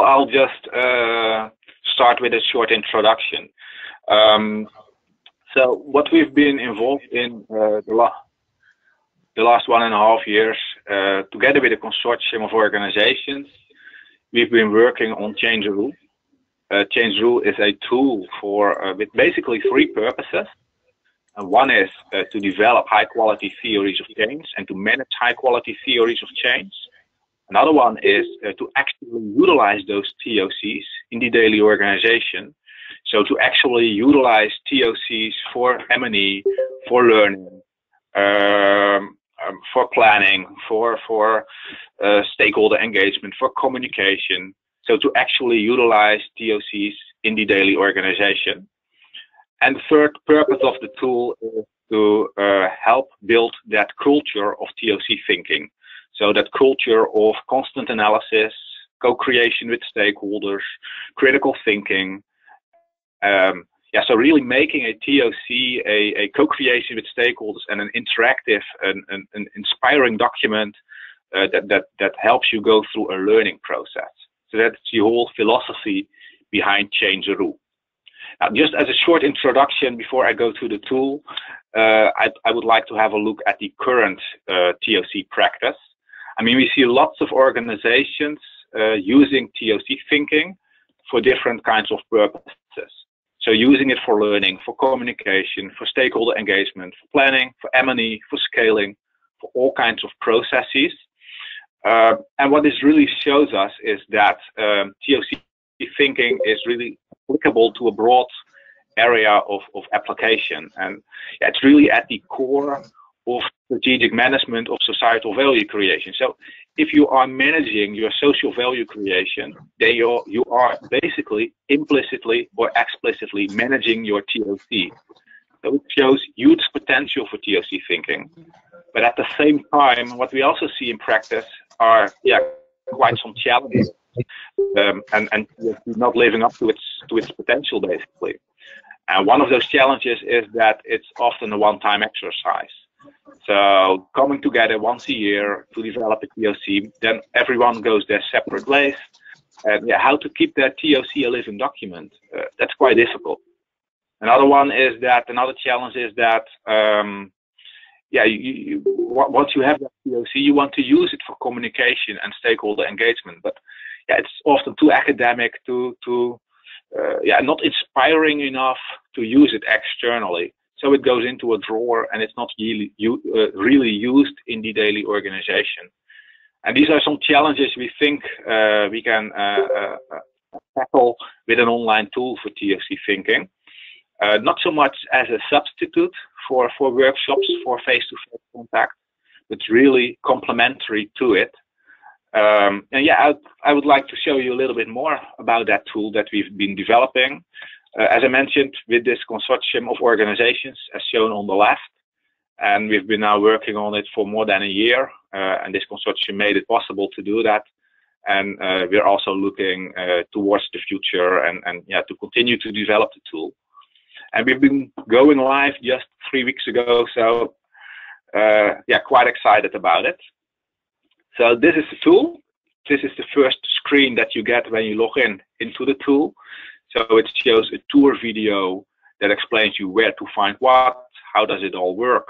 I'll just start with a short introduction. So what we've been involved in the last 1.5 years, together with a consortium of organizations, we've been working on Changeroo. Changeroo is a tool for with basically 3 purposes. One is to develop high-quality theories of change and to manage high-quality theories of change. Another one is to actually utilize those TOCs in the daily organization. So to actually utilize TOCs for M&E, for learning, for planning, for stakeholder engagement, for communication. So to actually utilize TOCs in the daily organization. And the third purpose of the tool is to help build that culture of TOC thinking. So that culture of constant analysis, co-creation with stakeholders, critical thinking. So really making a TOC a co-creation with stakeholders and an interactive and an inspiring document that helps you go through a learning process. So that's the whole philosophy behind Changeroo. Now, just as a short introduction before I go to the tool, I would like to have a look at the current TOC practice. I mean, we see lots of organizations using TOC thinking for different kinds of purposes. So using it for learning, for communication, for stakeholder engagement, for planning, for M&E, for scaling, for all kinds of processes. And what this really shows us is that TOC thinking is really applicable to a broad area of application. And it's really at the core of strategic management of societal value creation. So if you are managing your social value creation, then you are basically implicitly or explicitly managing your TOC. So it shows huge potential for TOC thinking. But at the same time, what we also see in practice are quite some challenges and not living up to its potential, basically. And one of those challenges is that it's often a one-time exercise. So coming together once a year to develop a TOC, then everyone goes their separate ways. And how to keep that TOC a living document, that's quite difficult. Another challenge is that once you have that TOC, you want to use it for communication and stakeholder engagement. But it's often too academic, not inspiring enough to use it externally. So it goes into a drawer and it's not really used in the daily organization. And these are some challenges we think we can tackle with an online tool for TOC thinking. Not so much as a substitute for workshops, for face-to-face contact, but really complementary to it. I would like to show you a little bit more about that tool that we've been developing. As I mentioned, with this consortium of organizations, as shown on the left, and we've been now working on it for more than a year, and this consortium made it possible to do that. And we're also looking towards the future and to continue to develop the tool. And we've been going live just 3 weeks ago, so quite excited about it. So this is the tool. This is the first screen that you get when you log into the tool. So it shows a tour video that explains you where to find what, how does it all work.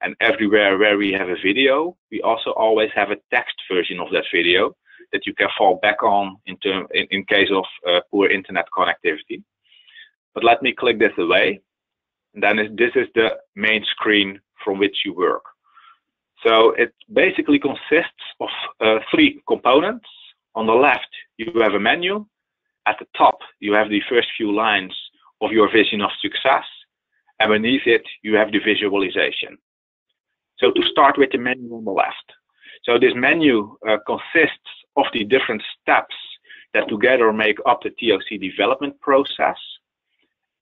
And everywhere where we have a video, we also always have a text version of that video that you can fall back on in case of poor internet connectivity. But let me click this away. And then this is the main screen from which you work. So it basically consists of 3 components. On the left, you have a menu. At the top, you have the first few lines of your vision of success. And beneath it, you have the visualization. So to start with the menu on the left. So this menu consists of the different steps that together make up the TOC development process.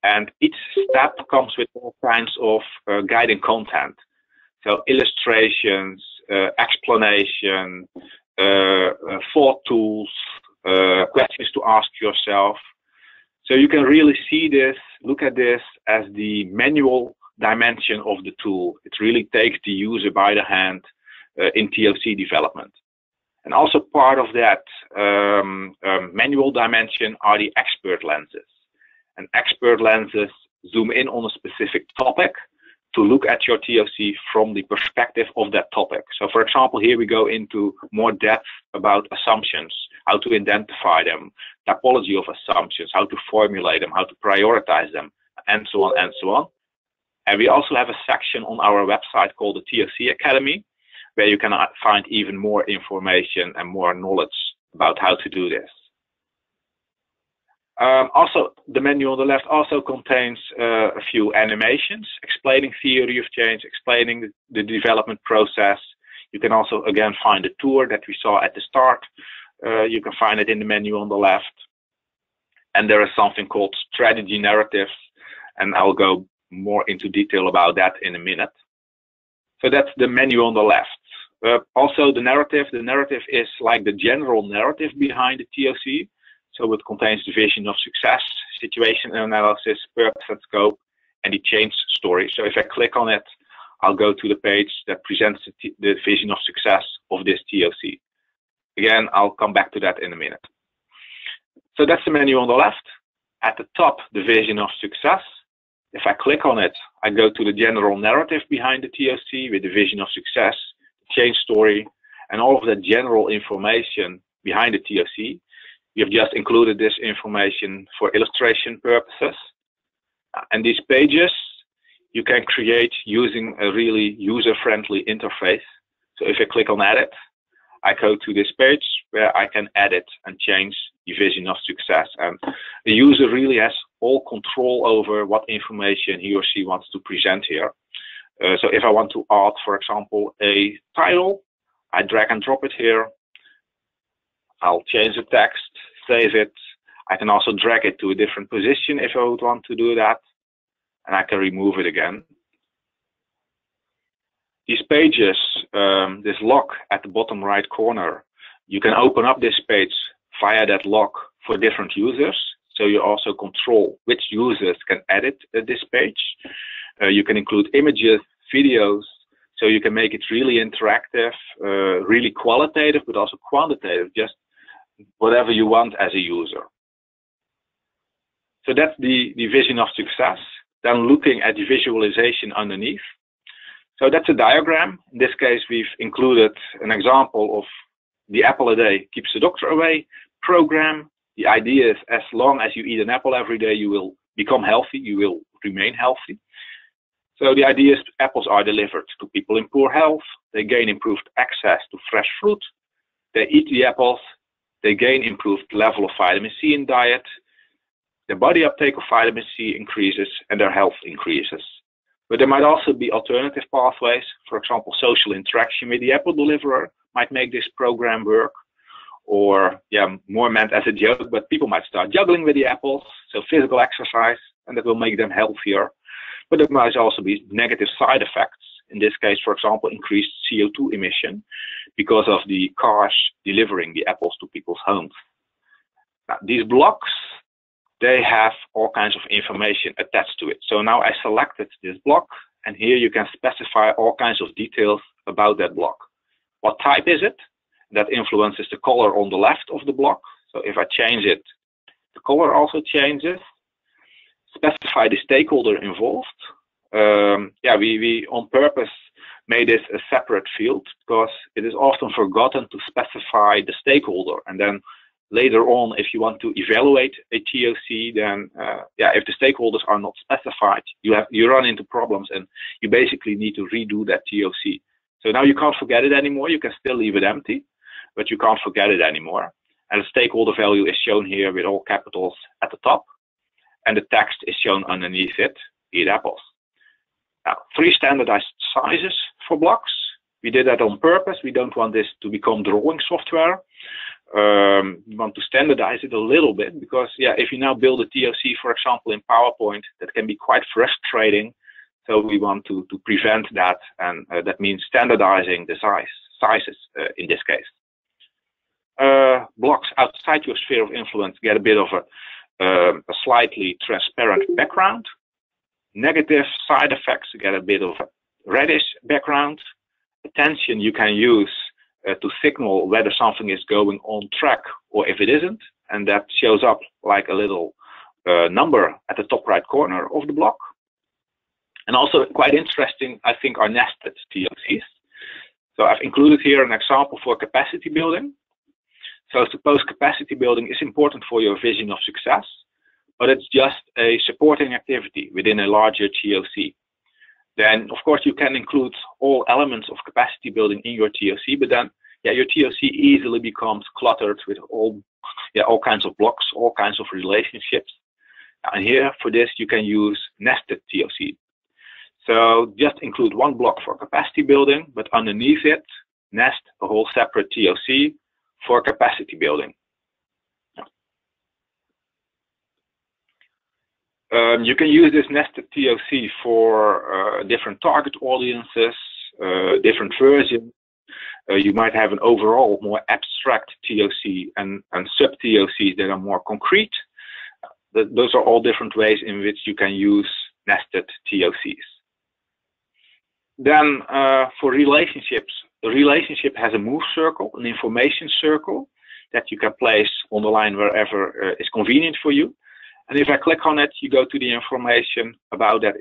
And each step comes with all kinds of guiding content. So illustrations, explanation, thought tools, questions to ask yourself. So you can really see this, look at this as the manual dimension of the tool. It really takes the user by the hand in TOC development. And also part of that manual dimension are the expert lenses. And expert lenses zoom in on a specific topic to look at your TOC from the perspective of that topic. So for example, here we go into more depth about assumptions, how to identify them, typology of assumptions, how to formulate them, how to prioritize them, and so on and so on. And we also have a section on our website called the TOC Academy, where you can find even more information and more knowledge about how to do this. Also, the menu on the left also contains a few animations explaining theory of change, explaining the development process. You can also, again, find the tour that we saw at the start. You can find it in the menu on the left. And there is something called strategy narratives, and I'll go more into detail about that in a minute. So that's the menu on the left. Also, the narrative is like the general narrative behind the TOC. So it contains the vision of success, situation analysis, purpose and scope, and the change story. So if I click on it, I'll go to the page that presents the vision of success of this TOC. Again, I'll come back to that in a minute. So that's the menu on the left. At the top, the vision of success. If I click on it, I go to the general narrative behind the TOC with the vision of success, change story, and all of the general information behind the TOC. We have just included this information for illustration purposes. And these pages you can create using a really user-friendly interface. So if I click on Edit, I go to this page where I can edit and change the vision of success. And the user really has all control over what information he or she wants to present here. So if I want to add, for example, a title, I drag and drop it here. I'll change the text, save it. I can also drag it to a different position if I would want to do that. And I can remove it again. These pages, this lock at the bottom right corner, you can open up this page via that lock for different users. So you also control which users can edit this page. You can include images, videos, so you can make it really interactive, really qualitative, but also quantitative, just whatever you want as a user. So that's the vision of success. Then looking at the visualization underneath. So that's a diagram. In this case, we've included an example of the apple a day keeps the doctor away program. The idea is as long as you eat an apple every day, you will become healthy, you will remain healthy. So the idea is apples are delivered to people in poor health. They gain improved access to fresh fruit. They eat the apples. They gain improved level of vitamin C in diet. Their body uptake of vitamin C increases and their health increases. But there might also be alternative pathways. For example, social interaction with the apple deliverer might make this program work. Or, more meant as a joke, but people might start juggling with the apples. So physical exercise, and that will make them healthier. But there might also be negative side effects. In this case, for example, increased CO2 emission because of the cars delivering the apples to people's homes. Now, these blocks, they have all kinds of information attached to it. So now I selected this block, and here you can specify all kinds of details about that block. What type is it? That influences the color on the left of the block. So if I change it, the color also changes. Specify the stakeholder involved. We on purpose made this a separate field because it is often forgotten to specify the stakeholder. And then later on, if you want to evaluate a TOC, then if the stakeholders are not specified, you run into problems and you basically need to redo that TOC. So now you can't forget it anymore. You can still leave it empty, but you can't forget it anymore. And the stakeholder value is shown here with all capitals at the top. And the text is shown underneath it, eat apples. Now, 3 standardized sizes for blocks. We did that on purpose. We don't want this to become drawing software. We want to standardize it a little bit because, if you now build a TOC, for example, in PowerPoint, that can be quite frustrating. So we want to prevent that, and that means standardizing the sizes in this case. Blocks outside your sphere of influence get a bit of a slightly transparent background. Negative side effects get a bit of a reddish background. Attention you can use to signal whether something is going on track or if it isn't, and that shows up like a little number at the top right corner of the block. And also quite interesting, I think, are nested TOCs. So I've included here an example for capacity building. So suppose capacity building is important for your vision of success, but it's just a supporting activity within a larger TOC. Then, of course, you can include all elements of capacity building in your TOC, but then your TOC easily becomes cluttered with all kinds of blocks, all kinds of relationships. And here, for this, you can use nested TOC. So just include one block for capacity building, but underneath it, nest a whole separate TOC for capacity building. You can use this nested TOC for different target audiences, different versions. You might have an overall more abstract TOC and sub-TOCs that are more concrete. Those are all different ways in which you can use nested TOCs. Then for relationships, a relationship has a move circle, an information circle that you can place on the line wherever is convenient for you. And if I click on it, you go to the information about that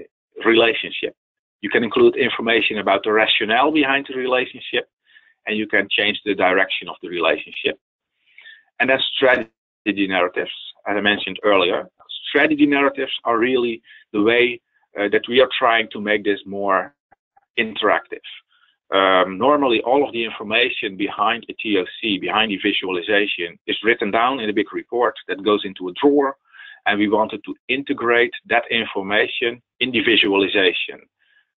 relationship. You can include information about the rationale behind the relationship, and you can change the direction of the relationship. And then strategy narratives, as I mentioned earlier. Strategy narratives are really the way that we are trying to make this more interactive. Normally, all of the information behind a TOC, behind the visualization, is written down in a big report that goes into a drawer, and we wanted to integrate that information in the visualization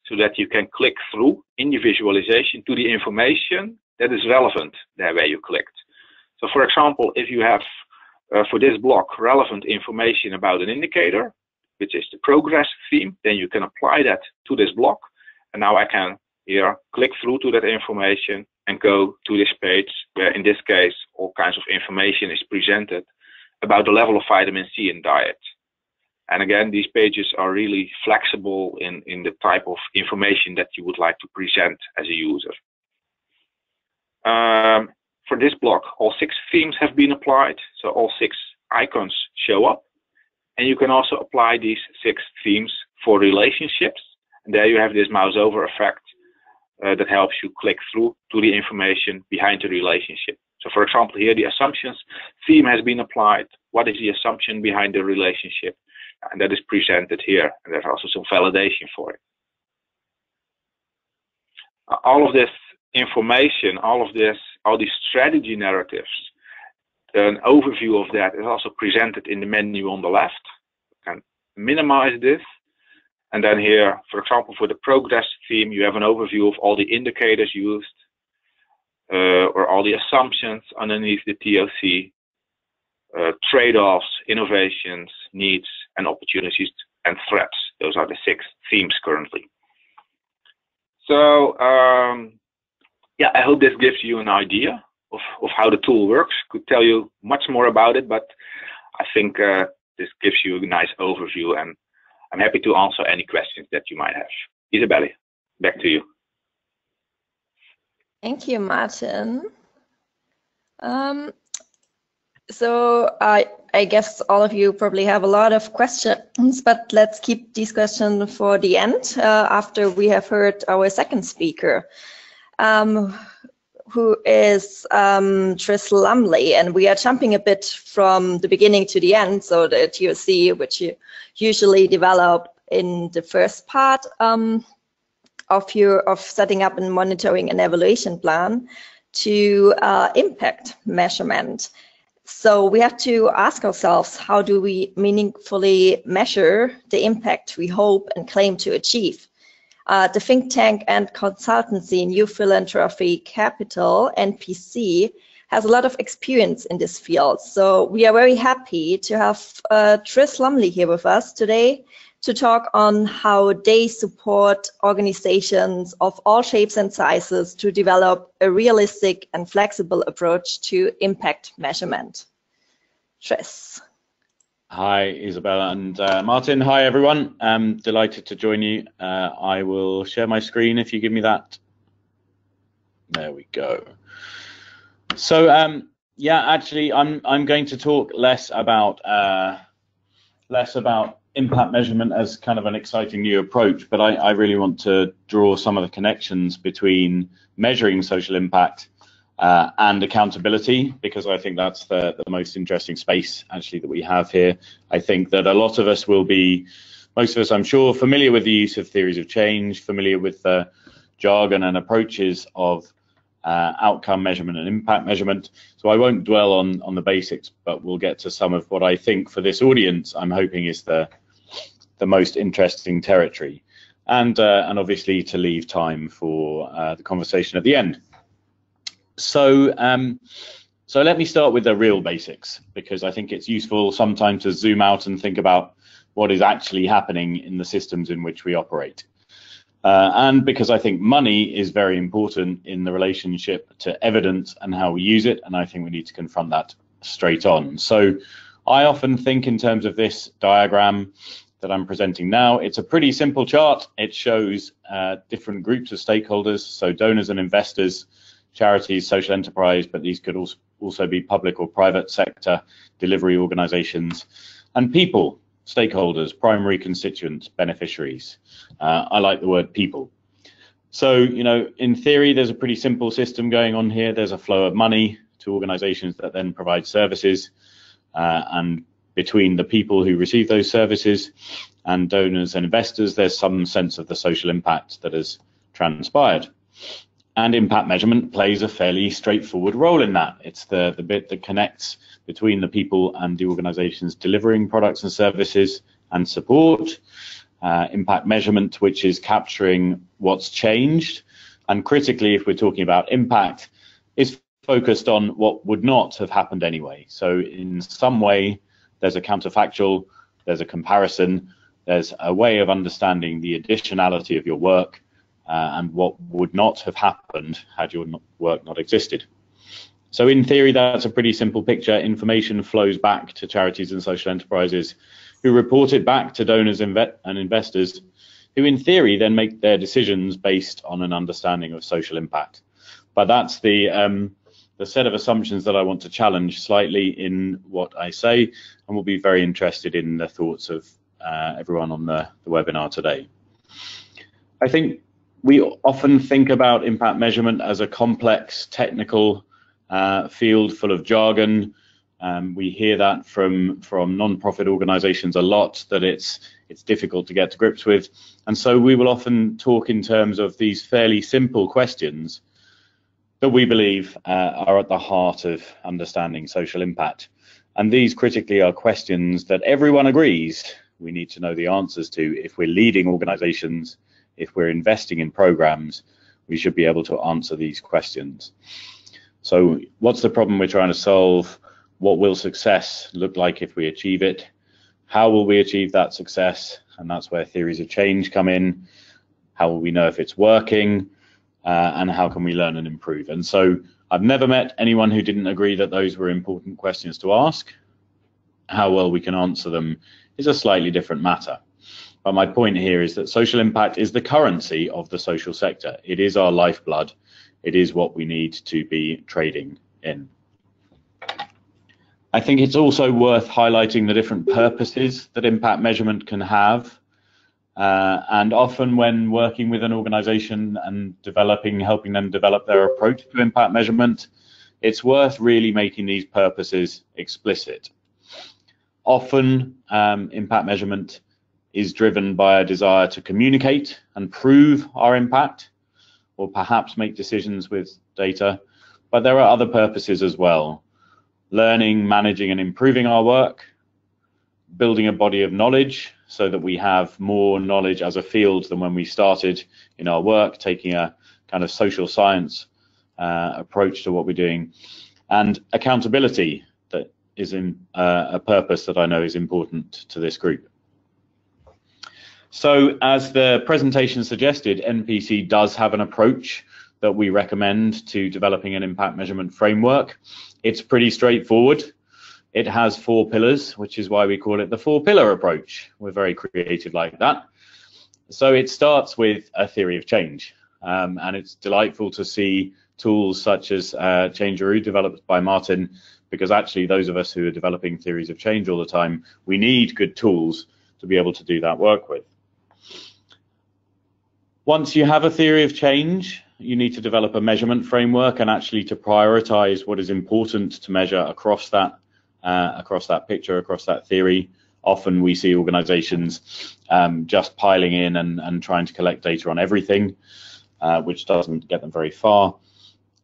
so that you can click through in the visualization to the information that is relevant there where you clicked. So for example, if you have for this block relevant information about an indicator, which is the progress theme, then you can apply that to this block. And now I can here click through to that information and go to this page where in this case all kinds of information is presented about the level of vitamin C in diet. And again, these pages are really flexible in the type of information that you would like to present as a user. For this block, all 6 themes have been applied, so all 6 icons show up. And you can also apply these 6 themes for relationships. And there you have this mouse over effect that helps you click through to the information behind the relationship. So for example, here the assumptions theme has been applied. What is the assumption behind the relationship? And that is presented here. And there's also some validation for it. All of this information, all these strategy narratives, an overview of that is also presented in the menu on the left. You can minimize this. And then here, for example, for the progress theme, you have an overview of all the indicators used, or all the assumptions underneath the TOC, trade-offs, innovations, needs, and opportunities and threats. Those are the 6 themes currently. So, I hope this gives you an idea of how the tool works. Could tell you much more about it, but I think this gives you a nice overview, and I'm happy to answer any questions that you might have. Isabelle, back to you. Thank you, Martin. So I guess all of you probably have a lot of questions, but let's keep these questions for the end after we have heard our second speaker, who is Tris Lumley. And we are jumping a bit from the beginning to the end. So the TOC, which you usually develop in the first part of setting up and monitoring an evaluation plan, to impact measurement. So we have to ask ourselves, how do we meaningfully measure the impact we hope and claim to achieve? The think tank and consultancy New Philanthropy Capital, NPC, has a lot of experience in this field. So we are very happy to have Tris Lumley here with us today to talk on how they support organizations of all shapes and sizes to develop a realistic and flexible approach to impact measurement. Tris. Hi, Isabella and Martin. Hi, everyone. I'm delighted to join you. I will share my screen if you give me that. There we go. So yeah, actually, I'm going to talk less about impact measurement as kind of an exciting new approach, but I really want to draw some of the connections between measuring social impact and accountability, because I think that's the most interesting space actually that we have here. I think that a lot of us will be, most of us I'm sure, familiar with the use of theories of change, familiar with the jargon and approaches of outcome measurement and impact measurement. So I won't dwell on the basics, but we'll get to some of what I think for this audience I'm hoping is the most interesting territory, and obviously to leave time for the conversation at the end. So so let me start with the real basics, because I think it's useful sometimes to zoom out and think about what is actually happening in the systems in which we operate. And because I think money is very important in the relationship to evidence and how we use it, and I think we need to confront that straight on. So I often think in terms of this diagram that I'm presenting now. It's a pretty simple chart. It shows different groups of stakeholders, so donors and investors, charities, social enterprise, but these could also be public or private sector delivery organizations, and people, stakeholders, primary constituents, beneficiaries. I like the word people. So, you know, in theory, there's a pretty simple system going on here. There's a flow of money to organizations that then provide services, and between the people who receive those services and donors and investors, there's some sense of the social impact that has transpired. And impact measurement plays a fairly straightforward role in that. It's the bit that connects between the people and the organizations delivering products and services and support. Impact measurement, which is capturing what's changed. And critically, if we're talking about impact, is focused on what would not have happened anyway. So in some way, there's a counterfactual, there's a comparison, there's a way of understanding the additionality of your work and what would not have happened had your work not existed. So in theory, that's a pretty simple picture. Information flows back to charities and social enterprises who report it back to donors and investors, who in theory then make their decisions based on an understanding of social impact. But that's the set of assumptions that I want to challenge slightly in what I say, and we'll be very interested in the thoughts of everyone on the webinar today. I think we often think about impact measurement as a complex technical field full of jargon. We hear that from non-profit organizations a lot, that it's difficult to get to grips with. And so we will often talk in terms of these fairly simple questions that we believe are at the heart of understanding social impact. And these critically are questions that everyone agrees we need to know the answers to. If we're leading organizations, if we're investing in programs, we should be able to answer these questions. So what's the problem we're trying to solve? What will success look like if we achieve it? How will we achieve that success? And that's where theories of change come in. How will we know if it's working? And how can we learn and improve? And so I've never met anyone who didn't agree that those were important questions to ask. How well we can answer them is a slightly different matter. But my point here is that social impact is the currency of the social sector. It is our lifeblood. It is what we need to be trading in. I think it's also worth highlighting the different purposes that impact measurement can have. And often when working with an organization and helping them develop their approach to impact measurement, it's worth really making these purposes explicit. Often impact measurement is driven by a desire to communicate and prove our impact, or perhaps make decisions with data, but there are other purposes as well. Learning, managing and improving our work, building a body of knowledge so that we have more knowledge as a field than when we started in our work, taking a kind of social science approach to what we're doing, and accountability, that is a purpose that I know is important to this group. So as the presentation suggested, NPC does have an approach that we recommend to developing an impact measurement framework. It's pretty straightforward. It has 4 pillars, which is why we call it the 4-pillar approach. We're very creative like that. So it starts with a theory of change. And it's delightful to see tools such as Changeroo, developed by Martin, because actually those of us who are developing theories of change all the time, we need good tools to be able to do that work with. Once you have a theory of change, you need to develop a measurement framework and actually to prioritize what is important to measure across that picture, across that theory. Often we see organizations just piling in and trying to collect data on everything, which doesn't get them very far.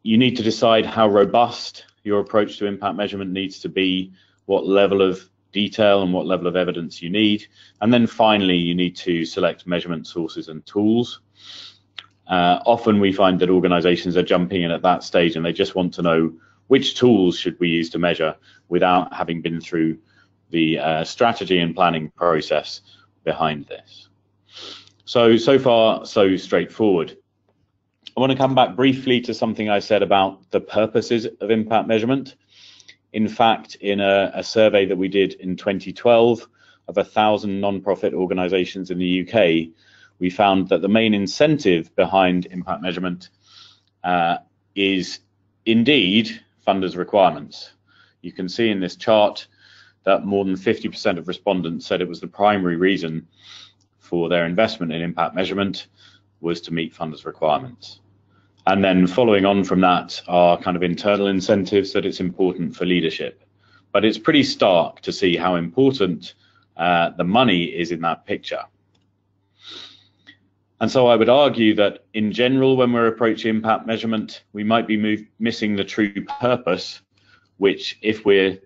You need to decide how robust your approach to impact measurement needs to be, what level of detail and what level of evidence you need. And then finally, you need to select measurement sources and tools. Often we find that organizations are jumping in at that stage and they just want to know which tools should we use to measure without having been through the strategy and planning process behind this. So far, so straightforward. I want to come back briefly to something I said about the purposes of impact measurement. In fact, in a survey that we did in 2012 of 1,000 non-profit organizations in the UK, we found that the main incentive behind impact measurement is indeed funders' requirements. You can see in this chart that more than 50% of respondents said it was the primary reason for their investment in impact measurement was to meet funders' requirements. And then following on from that are kind of internal incentives that it's important for leadership. But it's pretty stark to see how important the money is in that picture. And so I would argue that in general, when we're approaching impact measurement, we might be missing the true purpose, which if we're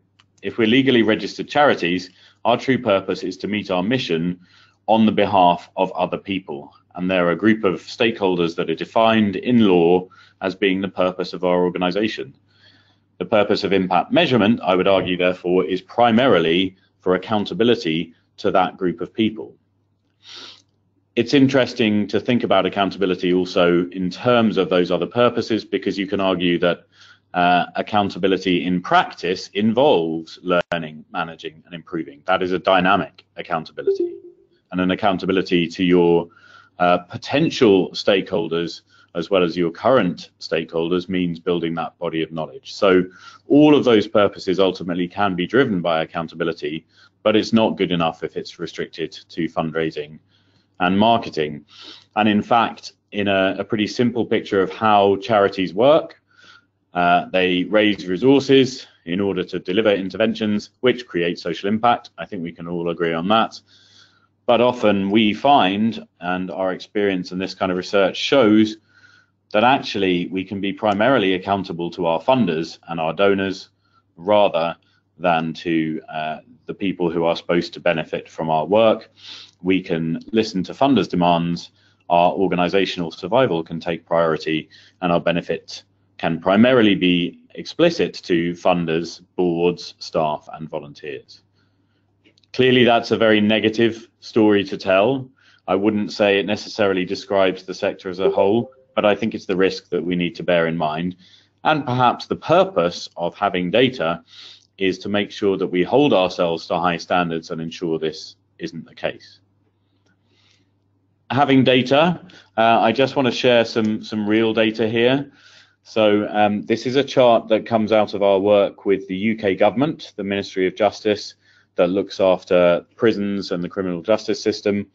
legally registered charities, our true purpose is to meet our mission on the behalf of other people. And there are a group of stakeholders that are defined in law as being the purpose of our organization. The purpose of impact measurement, I would argue, therefore, is primarily for accountability to that group of people. It's interesting to think about accountability also in terms of those other purposes, because you can argue that accountability in practice involves learning, managing, and improving. That is a dynamic accountability, and an accountability to your potential stakeholders as well as your current stakeholders means building that body of knowledge. So all of those purposes ultimately can be driven by accountability, but it's not good enough if it's restricted to fundraising and marketing. And in fact, in a pretty simple picture of how charities work, they raise resources in order to deliver interventions which create social impact. I think we can all agree on that. But often we find, and our experience in this kind of research shows, that actually we can be primarily accountable to our funders and our donors rather than to the people who are supposed to benefit from our work. We can listen to funders' demands, our organizational survival can take priority, and our benefit can primarily be explicit to funders, boards, staff, and volunteers. Clearly, that's a very negative story to tell. I wouldn't say it necessarily describes the sector as a whole, but I think it's the risk that we need to bear in mind. And perhaps the purpose of having data is to make sure that we hold ourselves to high standards and ensure this isn't the case. Having data, I just want to share some real data here. So this is a chart that comes out of our work with the UK government, the Ministry of Justice, that looks after prisons and the criminal justice system,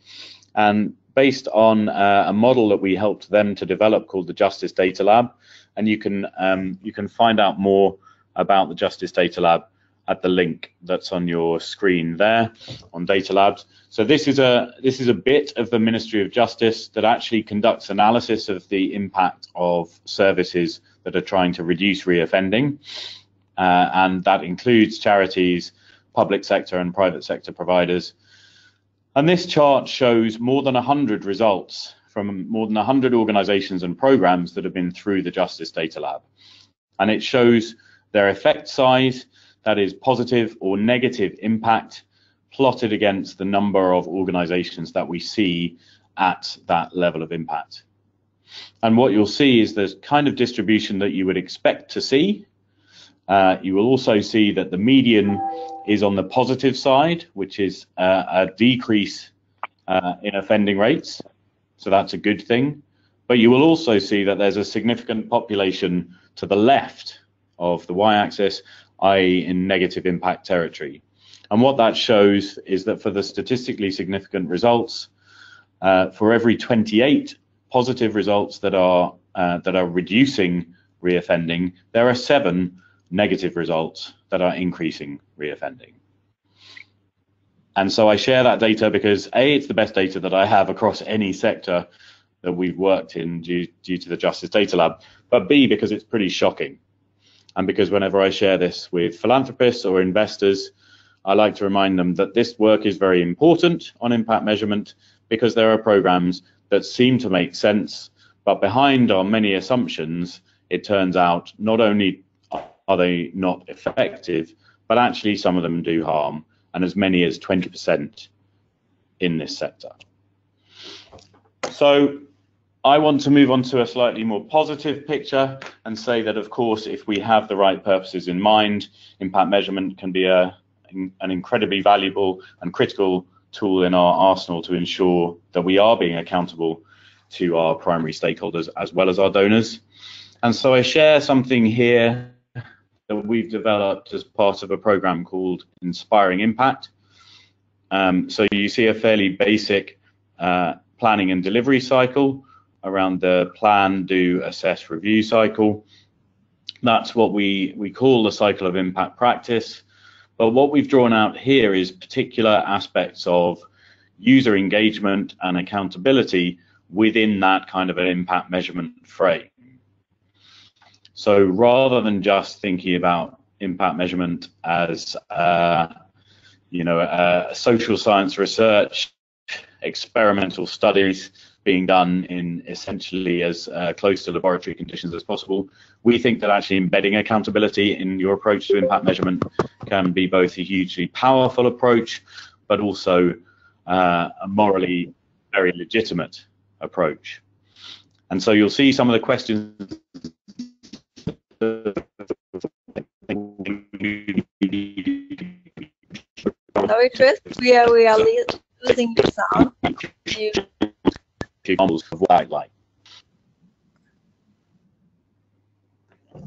and based on a model that we helped them to develop called the Justice Data Lab. And you can find out more about the Justice Data Lab at the link that's on your screen there on Data Labs. So this is a bit of the Ministry of Justice that actually conducts analysis of the impact of services that are trying to reduce reoffending, and that includes charities, public sector and private sector providers. And this chart shows more than 100 results from more than 100 organizations and programs that have been through the Justice Data Lab. And it shows their effect size, that is positive or negative impact, plotted against the number of organizations that we see at that level of impact. And what you'll see is the kind of distribution that you would expect to see. You will also see that the median is on the positive side, which is a decrease in offending rates. So that's a good thing. But you will also see that there's a significant population to the left of the y-axis, i.e. in negative impact territory. And what that shows is that for the statistically significant results, for every 28 positive results that are reducing reoffending, there are 7 negative results that are increasing reoffending. And so I share that data because A, it's the best data that I have across any sector that we've worked in due to the Justice Data Lab, but B, because it's pretty shocking. And because whenever I share this with philanthropists or investors, I like to remind them that this work is very important on impact measurement because there are programs that seem to make sense, but behind are many assumptions. It turns out not only are they not effective, but actually some of them do harm, and as many as 20% in this sector. So I want to move on to a slightly more positive picture and say that, of course, if we have the right purposes in mind, impact measurement can be an incredibly valuable and critical tool in our arsenal to ensure that we are being accountable to our primary stakeholders as well as our donors. And so I share something here that we've developed as part of a program called Inspiring Impact. So you see a fairly basic planning and delivery cycle around the plan, do, assess, review cycle. That's what we call the cycle of impact practice. But what we've drawn out here is particular aspects of user engagement and accountability within that kind of an impact measurement frame. So rather than just thinking about impact measurement as social science research, experimental studies being done in essentially as close to laboratory conditions as possible, we think that actually embedding accountability in your approach to impact measurement can be both a hugely powerful approach, but also a morally very legitimate approach. And so you'll see some of the questions. Sorry, Chris, we are losing your sound. Examples of what I like.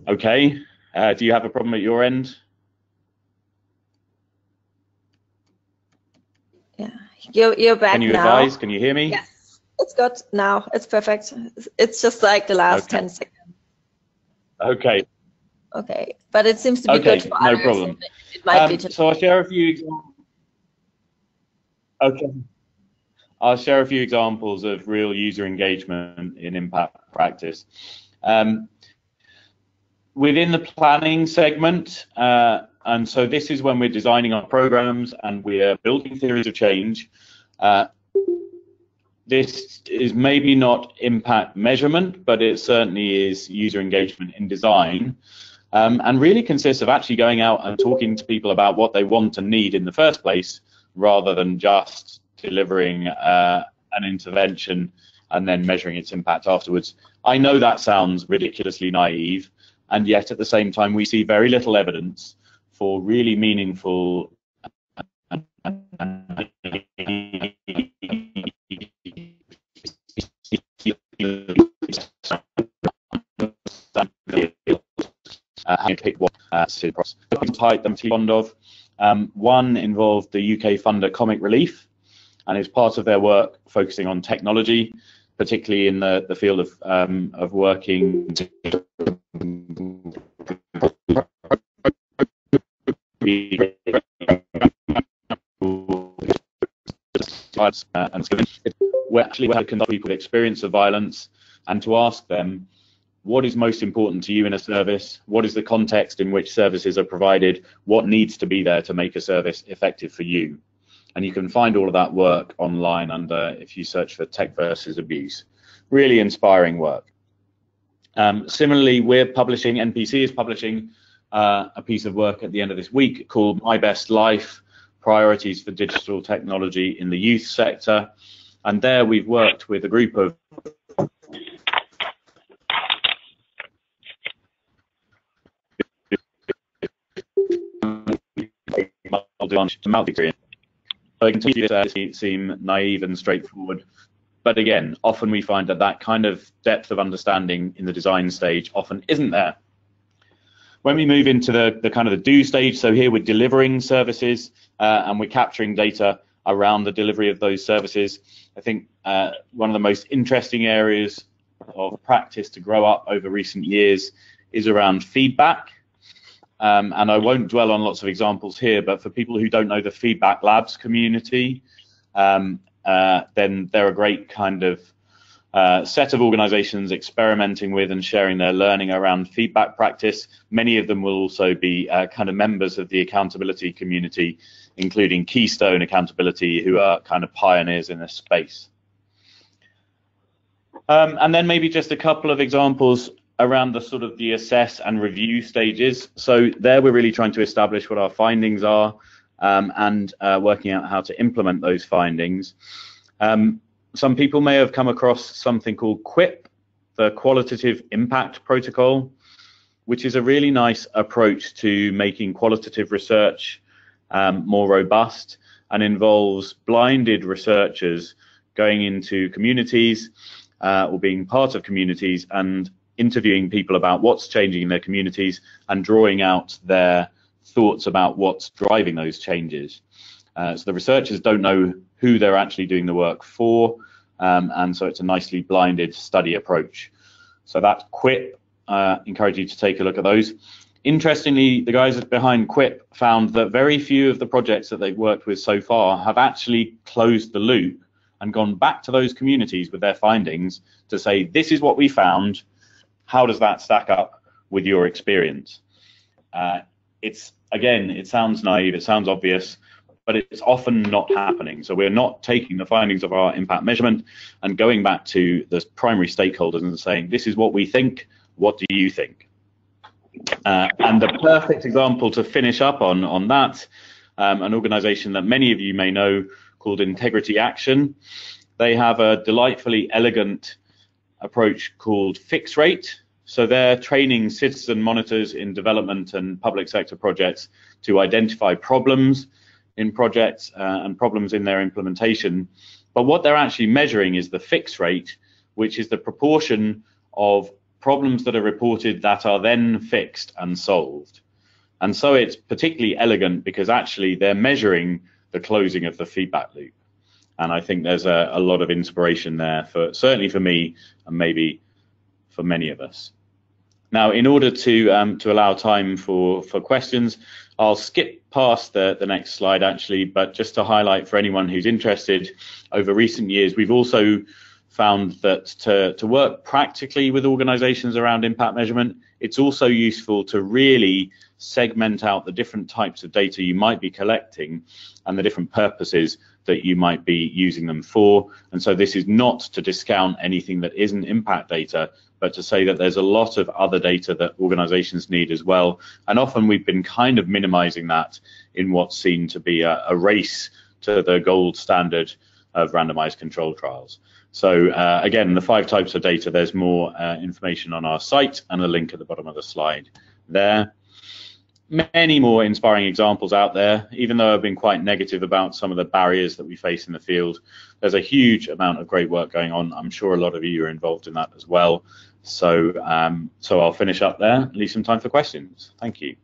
Okay, do you have a problem at your end? Yeah, you're back now. Can you advise? Can you hear me? Yes, it's good now. It's perfect. It's just like the last 10 seconds. Okay. Okay, but it seems to be good for no others. problem. It might be so I'll share a few examples. Okay. I'll share a few examples of real user engagement in impact practice. Within the planning segment, and so this is when we're designing our programs and we're building theories of change. This is maybe not impact measurement, but it certainly is user engagement in design, and really consists of actually going out and talking to people about what they want and need in the first place, rather than just delivering an intervention and then measuring its impact afterwards. I know that sounds ridiculously naive, and yet at the same time we see very little evidence for really meaningful pick what type them fond of. One involved the UK funder Comic Relief, and it's part of their work focusing on technology, particularly in the field of working where actually we had to conduct people with experience of violence and to ask them what is most important to you in a service, what is the context in which services are provided, what needs to be there to make a service effective for you. And you can find all of that work online under, if you search for Tech versus Abuse. Really inspiring work. Similarly, NPC is publishing a piece of work at the end of this week called My Best Life, Priorities for Digital Technology in the Youth Sector. And there we've worked with a group of So I can tell you this seem naive and straightforward, But again, often we find that that kind of depth of understanding in the design stage often isn't there. When we move into the kind of the do stage, so here we're delivering services and we're capturing data around the delivery of those services. I think one of the most interesting areas of practice to grow up over recent years is around feedback. And I won't dwell on lots of examples here, but for people who don't know the Feedback Labs community, then they're a great kind of set of organizations experimenting with and sharing their learning around feedback practice. Many of them will also be kind of members of the accountability community, including Keystone Accountability, who are kind of pioneers in this space. And then maybe just a couple of examples around the sort of the assess and review stages. So there we're really trying to establish what our findings are and working out how to implement those findings. Some people may have come across something called QIP, the Qualitative Impact Protocol, which is a really nice approach to making qualitative research more robust and involves blinded researchers going into communities or being part of communities and interviewing people about what's changing in their communities and drawing out their thoughts about what's driving those changes. So the researchers don't know who they're actually doing the work for, and so it's a nicely blinded study approach. So that's QIP. Encourage you to take a look at those. Interestingly, the guys behind QIP found that very few of the projects that they've worked with so far have actually closed the loop and gone back to those communities with their findings to say, this is what we found, how does that stack up with your experience? Again, it sounds naive, it sounds obvious, but it's often not happening. So we're not taking the findings of our impact measurement and going back to the primary stakeholders and saying, this is what we think, what do you think? And the perfect example to finish up on that, an organization that many of you may know called Integrity Action. They have a delightfully elegant approach called Fix Rate. So they're training citizen monitors in development and public sector projects to identify problems in projects and problems in their implementation. But what they're actually measuring is the fix rate, which is the proportion of problems that are reported that are then fixed and solved. And so it's particularly elegant because actually they're measuring the closing of the feedback loop. And I think there's a lot of inspiration there, certainly for me and maybe for many of us. Now, in order to allow time for questions, I'll skip past the next slide actually, but just to highlight for anyone who's interested, over recent years, we've also found that to work practically with organizations around impact measurement, it's also useful to really segment out the different types of data you might be collecting and the different purposes that you might be using them for. And so this is not to discount anything that isn't impact data, but to say that there's a lot of other data that organizations need as well. And often we've been kind of minimizing that in what's seen to be a race to the gold standard of randomized controlled trials. So again, the 5 types of data, there's more information on our site and a link at the bottom of the slide there. Many more inspiring examples out there. Even though I've been quite negative about some of the barriers that we face in the field, there's a huge amount of great work going on. I'm sure a lot of you are involved in that as well. So I'll finish up there, leave some time for questions. Thank you.